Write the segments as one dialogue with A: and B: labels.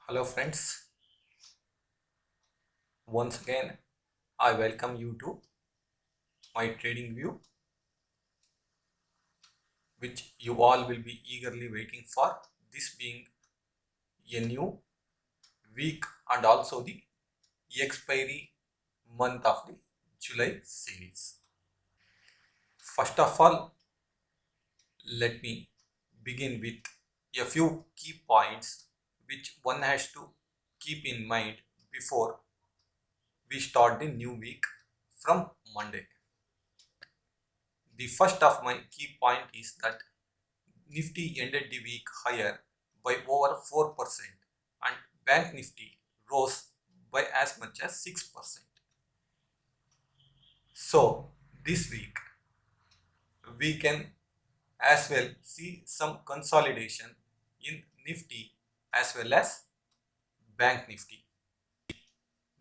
A: Hello friends, once again I welcome you to my trading view, which you all will be eagerly waiting for, this being a new week and also the expiry month of the July series. First of all, let me begin with a few key points which one has to keep in mind before we start the new week from Monday. The first of my key point is that Nifty ended the week higher by over 4% and Bank Nifty rose by as much as 6%. So, this week we can as well see some consolidation in Nifty as well as Bank Nifty.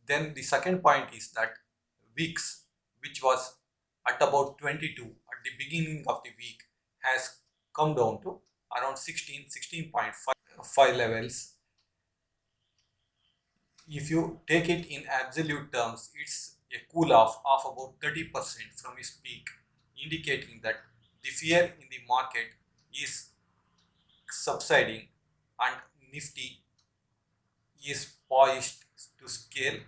A: Then the second point is that VIX, which was at about 22 at the beginning of the week, has come down to around 16.5 levels. If you take it in absolute terms, it's a cool off of about 30% from its peak, indicating that the fear in the market is subsiding and Nifty is poised to scale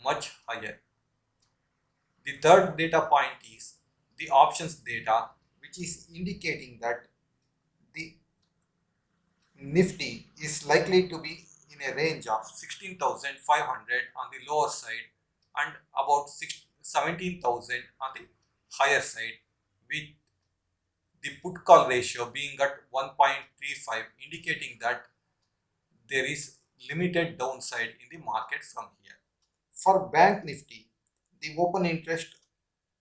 A: much higher. The third data point is the options data, which is indicating that the Nifty is likely to be in a range of 16,500 on the lower side and about 17,000 on the higher side, with the put call ratio being at 1.35, indicating that there is limited downside in the market from here. For Bank Nifty, the open interest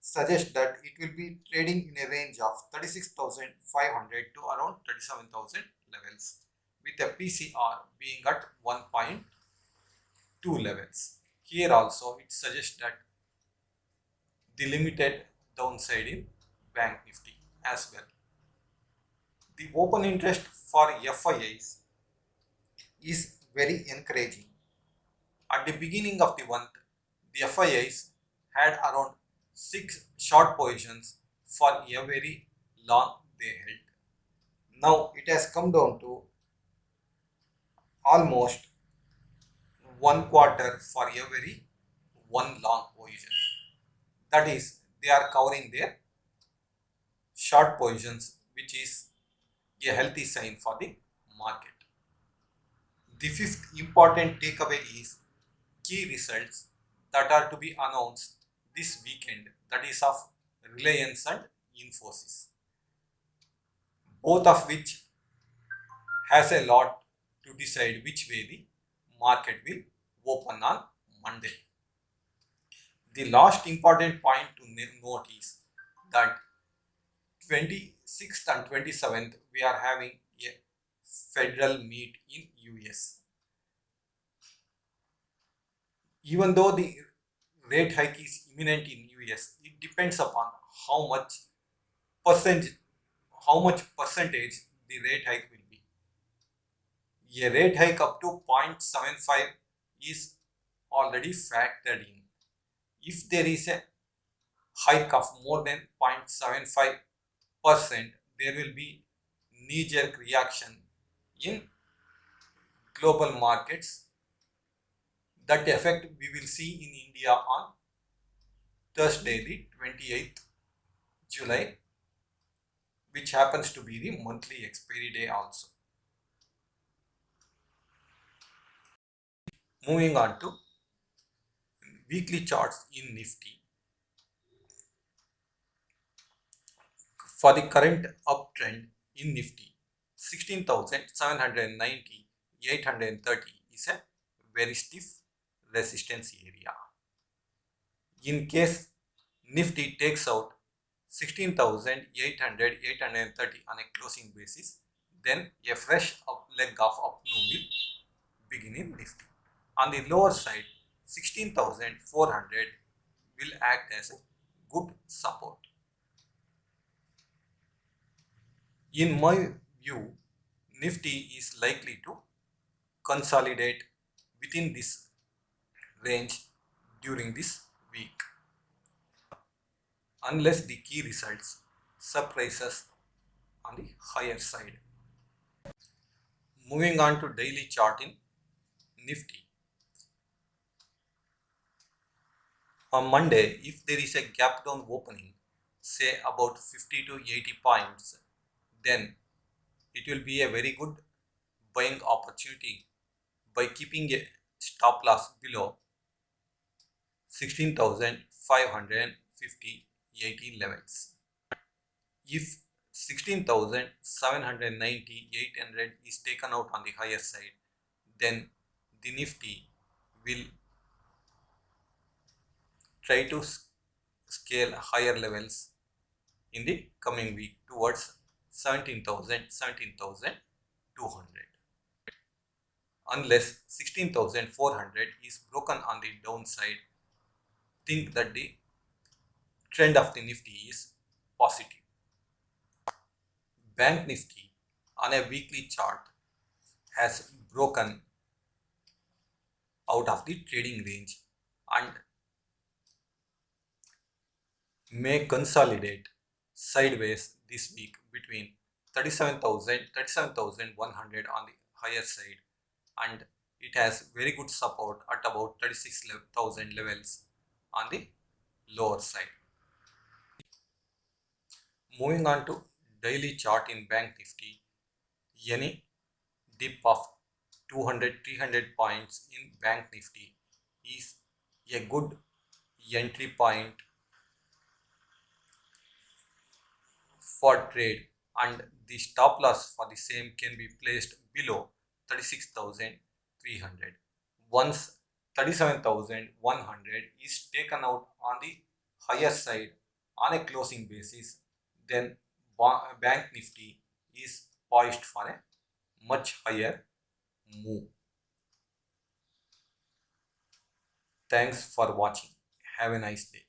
A: suggests that it will be trading in a range of 36,500 to around 37,000 levels, with a PCR being at 1.2 levels. Here also it suggests that the limited downside in Bank Nifty as well. The open interest for FIIs is very encouraging. At the beginning of the month, the FIIs had around 6 short positions for a very long they held. Now it has come down to almost 1/4 for every one long position. That is, they are covering their short positions, which is a healthy sign for the market. The fifth important takeaway is key results that are to be announced this weekend, that is of Reliance and Infosys, both of which has a lot to decide which way the market will open on Monday. The last important point to note is that 26th and 27th we are having a federal meet in US. Even though the rate hike is imminent in US, it depends upon how much percentage the rate hike will be. A rate hike up to 0.75 is already factored in. If there is a hike of more than 0.75%, there will be knee-jerk reaction in global markets. That effect we will see in India on Thursday, the 28th July, which happens to be the monthly expiry day also. Moving on to weekly charts in Nifty. For the current uptrend in Nifty, 16,790, 830 is a very stiff resistance area. In case Nifty takes out 16,800, 830 on a closing basis, then a fresh leg of up move will begin in Nifty. On the lower side, 16,400 will act as a good support. In my view, Nifty is likely to consolidate within this range during this week, unless the key results surprises on the higher side. Moving on to daily chart in Nifty. On Monday, if there is a gap down opening, say about 50 to 80 points, then it will be a very good buying opportunity by keeping a stop loss below 16,550 80 levels. If 16,790 800 is taken out on the higher side, then the Nifty will try to scale higher levels in the coming week towards 17,000 17,200. Unless 16,400 is broken on the downside, think that the trend of the Nifty is positive. Bank Nifty on a weekly chart has broken out of the trading range and may consolidate sideways this week between 37,100 on the higher side, and it has very good support at about 36,000 levels on the lower side. Moving on to daily chart in Bank Nifty, any dip of 200-300 points in Bank Nifty is a good entry point for trade, and the stop loss for the same can be placed below 36,300. Once 37,100 is taken out on the higher side on a closing basis, then Bank Nifty is poised for a much higher move. Thanks for watching. Have a nice day.